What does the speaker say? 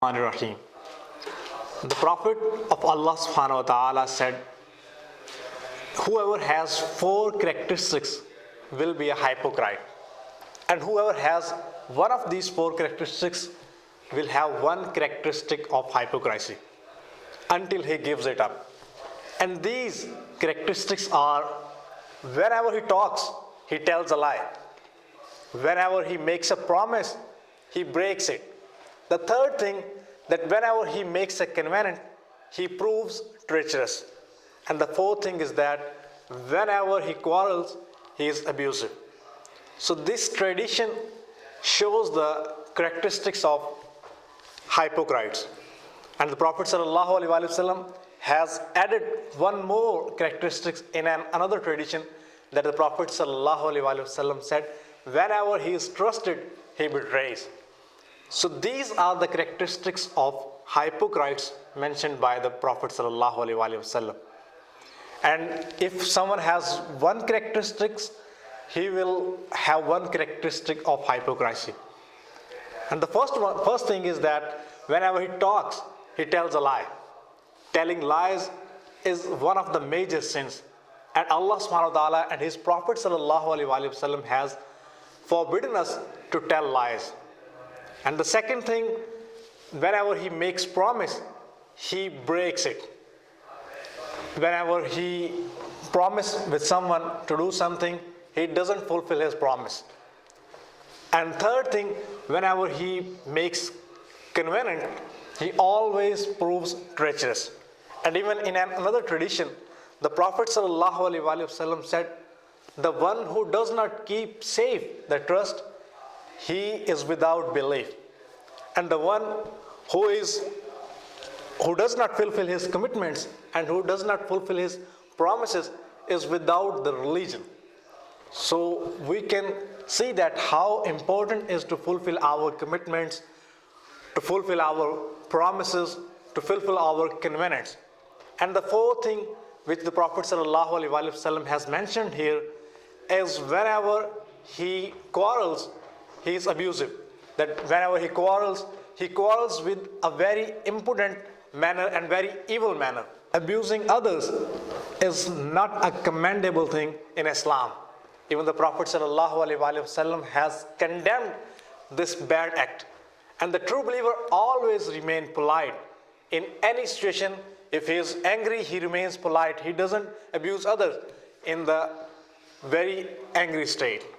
Rahim. The Prophet of Allah subhanahu wa ta'ala said, whoever has four characteristics will be a hypocrite. And whoever has one of these four characteristics will have one characteristic of hypocrisy until he gives it up. And these characteristics are: whenever he talks, he tells a lie. Whenever he makes a promise, he breaks it. The third thing, that whenever he makes a covenant, he proves treacherous. And the fourth thing is that whenever he quarrels, he is abusive. So this tradition shows the characteristics of hypocrites. And the Prophet ﷺ has added one more characteristics in another tradition, that the Prophet ﷺ said, whenever he is trusted, he betrays. So these are the characteristics of hypocrites mentioned by the Prophet ﷺ. And if someone has one characteristics, he will have one characteristic of hypocrisy. And the first thing is that whenever he talks, he tells a lie. Telling lies is one of the major sins. And Allah subhanahu wa ta'ala and His Prophet ﷺ has forbidden us to tell lies. And the second thing, whenever he makes promise, he breaks it. Whenever he promises with someone to do something, he doesn't fulfill his promise. And third thing, whenever he makes covenant, he always proves treacherous. And even in another tradition, the Prophet ﷺ said, the one who does not keep safe the trust, he is without belief. And the one who does not fulfill his commitments and who does not fulfill his promises is without the religion. So we can see that how important is to fulfill our commitments, to fulfill our promises, to fulfill our covenants. And the fourth thing which the Prophet ﷺ has mentioned here is whenever he quarrels, he is abusive. That whenever he quarrels with a very impudent manner and very evil manner. Abusing others is not a commendable thing in Islam. Even the Prophet ﷺ has condemned this bad act. And the true believer always remains polite. In any situation, if he is angry, he remains polite. He doesn't abuse others in the very angry state.